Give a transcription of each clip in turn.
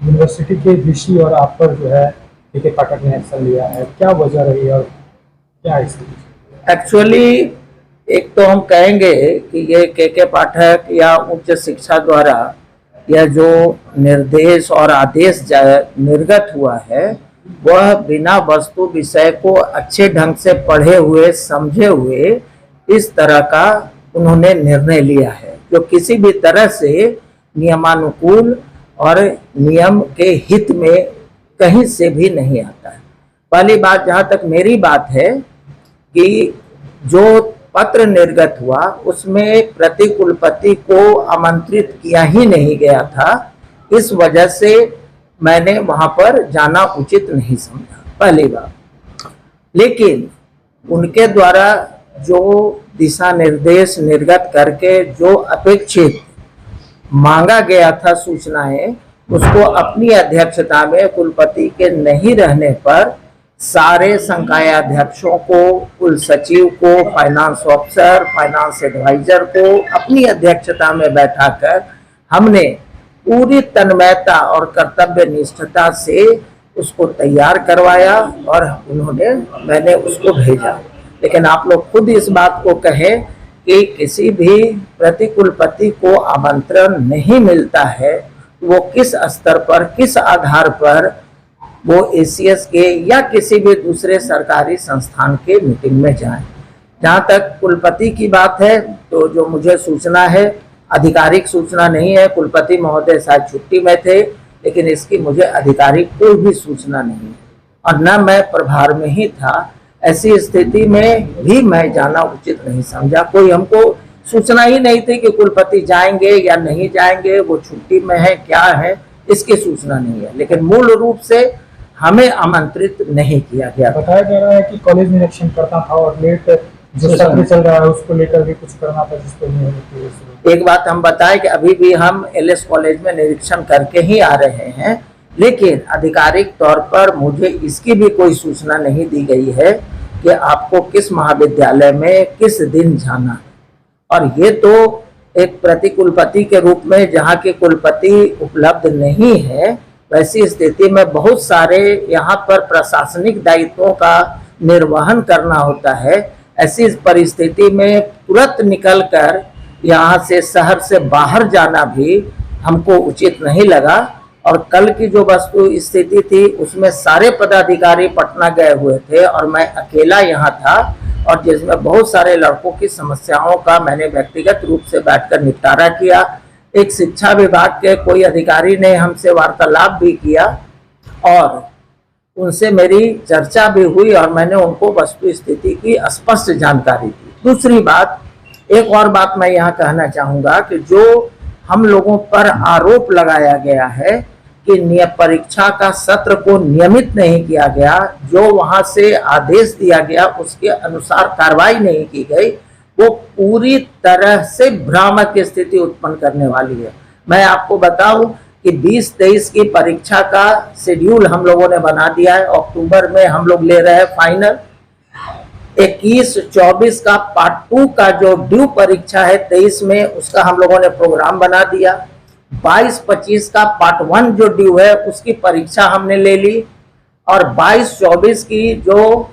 University के VC और आप पर जो है के पाठक ने एक्शन लिया है, क्या वजह रही और क्या इसकी? एक्चुअली एक तो हम कहेंगे कि ये के पाठक या उच्च शिक्षा द्वारा यह जो निर्देश और आदेश निर्गत हुआ है वह बिना वस्तु विषय को अच्छे ढंग से पढ़े हुए समझे हुए इस तरह का उन्होंने निर्णय लिया है जो किसी भी तरह से नियमानुकूल और नियम के हित में कहीं से भी नहीं आता है। पहली बात जहां तक मेरी बात है कि जो पत्र निर्गत हुआ उसमें प्रति कुलपति को आमंत्रित किया ही नहीं गया था, इस वजह से मैंने वहां पर जाना उचित नहीं समझा, पहली बात। लेकिन उनके द्वारा जो दिशा निर्देश निर्गत करके जो अपेक्षित मांगा गया था सूचनाएं, उसको अपनी अध्यक्षता में कुलपति के नहीं रहने पर सारे संकायाध्यक्षों को, कुल सचिव को, फाइनेंस ऑफिसर, फाइनेंस एडवाइजर को अपनी अध्यक्षता में बैठाकर हमने पूरी तन्मयता और कर्तव्य निष्ठता से उसको तैयार करवाया और मैंने उसको भेजा। लेकिन आप लोग खुद इस बात को कहें कि किसी भी प्रतिकुलपति को आमंत्रण नहीं मिलता है, वो किस स्तर पर, किस आधार पर वो एसीएस के या किसी भी दूसरे सरकारी संस्थान के मीटिंग में जाएं। जहां तक कुलपति की बात है तो जो मुझे सूचना है, आधिकारिक सूचना नहीं है, कुलपति महोदय शायद छुट्टी में थे, लेकिन इसकी मुझे आधिकारिक कोई भी सूचना नहीं है और न मैं प्रभार में ही था। ऐसी स्थिति में भी मैं जाना उचित नहीं समझा। कोई हमको सूचना ही नहीं थी कि कुलपति जाएंगे या नहीं जाएंगे, वो छुट्टी में है, क्या है, इसकी सूचना नहीं है। लेकिन मूल रूप से हमें आमंत्रित नहीं किया गया। बताया जा रहा है कि कॉलेज में निरीक्षण करना था और लेट जो सत्र चल रहा है उसको लेकर भी कुछ करना था, जिसको नहीं होती। एक बात हम बताएं कि अभी भी हम एलएस कॉलेज में निरीक्षण करके ही आ रहे हैं, लेकिन आधिकारिक तौर पर मुझे इसकी भी कोई सूचना नहीं दी गई है कि आपको किस महाविद्यालय में किस दिन जाना है। और ये तो एक प्रतिकुलपति के रूप में जहाँ के कुलपति उपलब्ध नहीं है, वैसी स्थिति में बहुत सारे यहाँ पर प्रशासनिक दायित्वों का निर्वहन करना होता है। ऐसी परिस्थिति में तुरंत निकलकर यहाँ से शहर से बाहर जाना भी हमको उचित नहीं लगा। और कल की जो वस्तु स्थिति थी उसमें सारे पदाधिकारी पटना गए हुए थे और मैं अकेला यहाँ था, और जिसमें बहुत सारे लड़कों की समस्याओं का मैंने व्यक्तिगत रूप से बैठकर निपटारा किया। एक शिक्षा विभाग के कोई अधिकारी ने हमसे वार्तालाप भी किया और उनसे मेरी चर्चा भी हुई और मैंने उनको वस्तु स्थिति की स्पष्ट जानकारी दी। दूसरी बात, एक और बात मैं यहाँ कहना चाहूँगा कि जो हम लोगों पर आरोप लगाया गया है कि परीक्षा का सत्र को नियमित नहीं किया गया, जो वहां से आदेश दिया गया उसके अनुसार कार्रवाई नहीं की गई, वो पूरी तरह से भ्रामक स्थिति उत्पन्न करने वाली है। मैं आपको बताऊं कि 20-23 की परीक्षा का शेड्यूल हम लोगों ने बना दिया है। अक्टूबर में हम लोग ले रहे हैं फाइनल। 21-24 का पार्ट 2 का जो ड्यू परीक्षा है 23 में, उसका हम लोगों ने प्रोग्राम बना दिया। 22-25 का पार्ट 1 जो ड्यू है उसकी परीक्षा हमने ले ली, और 22-24 की जो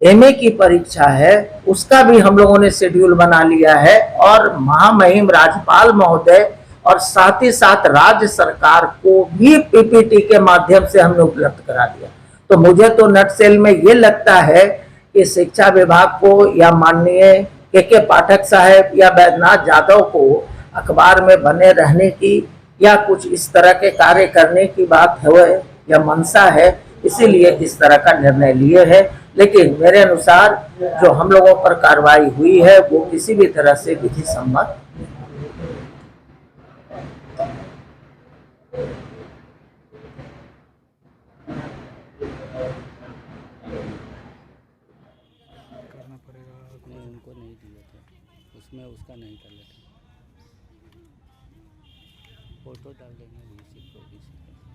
एमए की परीक्षा है उसका भी हम लोगों ने शेड्यूल बना लिया है। और महामहिम राज्यपाल महोदय और साथ ही साथ राज्य सरकार को भी पीपीटी के माध्यम से हमने उपलब्ध करा दिया। तो मुझे तो नटसेल में ये लगता है कि शिक्षा विभाग को या माननीय के पाठक साहब या बैद्यनाथ यादव को अखबार में बने रहने की या कुछ इस तरह के कार्य करने की बात है या मंशा है, इसीलिए इस तरह का निर्णय लिए है। लेकिन मेरे अनुसार जो हम लोगों पर कार्रवाई हुई है वो किसी भी तरह से विधि सम्मत करना पड़ेगा। उनको नहीं दिए थे, उसमें उसका नहीं कर लेते, फोटो डाल देंगे किसी को किसी को।